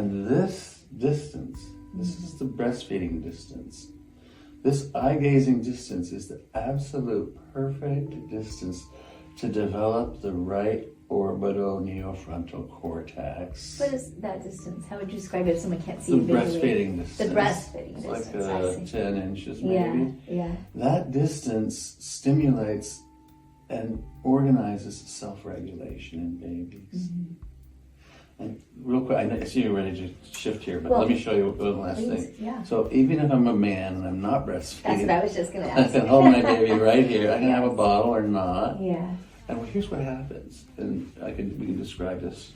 And this distance, this is the breastfeeding distance. This eye-gazing distance is the absolute perfect distance to develop the right orbital neofrontal cortex. What is that distance? How would you describe it if someone can't see The it visually? breastfeeding distance. The breastfeeding It's distance. like 10 inches maybe. Yeah. That distance stimulates and organizes self-regulation in babies. Mm-hmm. And real quick, I see you're ready to shift here, but Well, let me show you one last please, thing. yeah. So even if I'm a man and I'm not breastfeeding, That's what I was just going to I ask. can hold my baby right here. I can have a Yes. bottle or not. Yeah. And here's what happens, and we can describe this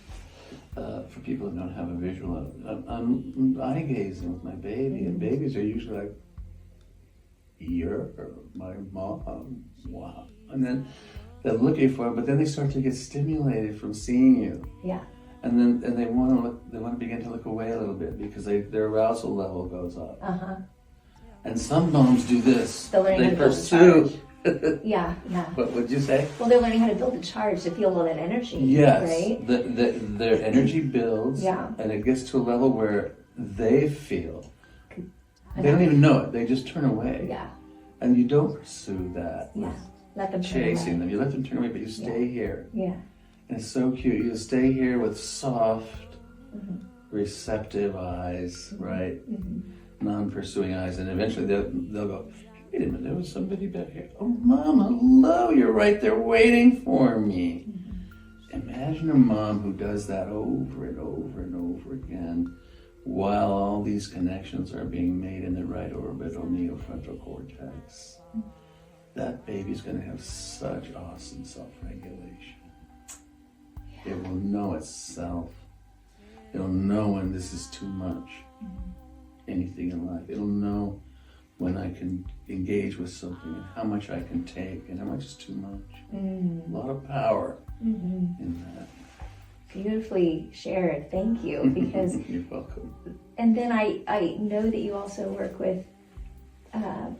for people who don't have a visual. I'm eye gazing with my baby, and babies are usually like, "You're my mom, wow," and then they're looking for it, but then they start to get stimulated from seeing you. Yeah. And then they want to look. They want to begin to look away a little bit because their arousal level goes up. Uh-huh. And some moms do this. They're learning how They to build a pursue. Yeah. What would you say? Well, they're learning how to build a charge to feel all that energy. Yes. Right? Their energy builds. Yeah. And it gets to a level where they feel. They don't even know it. They just turn away. Yeah. And you don't pursue that. Yeah. Let them turn Chasing away. them. You let them turn away, but you stay here. Yeah. And it's so cute. You stay here with soft, Mm-hmm. receptive eyes, right? Mm-hmm. Non-pursuing eyes, and eventually they'll go, wait a minute, there was somebody back here. Oh, Mom, hello, you're right there waiting for me. Mm-hmm. Imagine a mom who does that over and over and over again while all these connections are being made in the right orbital neofrontal cortex. Mm-hmm. That baby's going to have such awesome self-regulation. Yeah. It will know itself. It'll know when this is too much. Anything in life. It'll know when I can engage with something and how much I can take and how much is too much. A lot of power in that. Beautifully shared. Thank you. Because You're welcome. and then I know that you also work with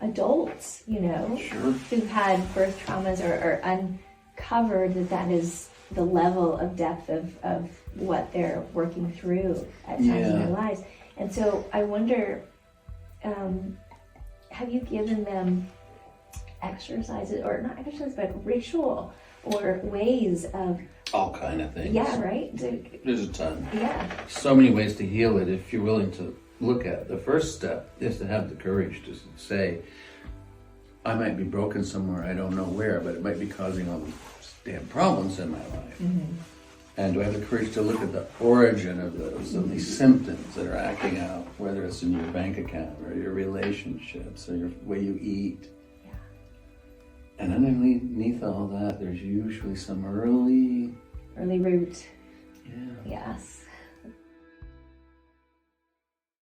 adults, Sure. who've had birth traumas or uncovered that is the level of depth of what they're working through at times in their lives. And so I wonder, have you given them exercises, or not exercises, but ritual or ways of... All kind of things. Yeah, right? There's a ton. Yeah. So many ways to heal it if you're willing to look at it. The first step is to have the courage to say, I might be broken somewhere, I don't know where, but it might be causing all these damn problems in my life. And do I have the courage to look at the origin of these symptoms that are acting out, whether it's in your bank account or your relationships or your way you eat. And underneath all that, there's usually some early Early root. Yeah. Yes.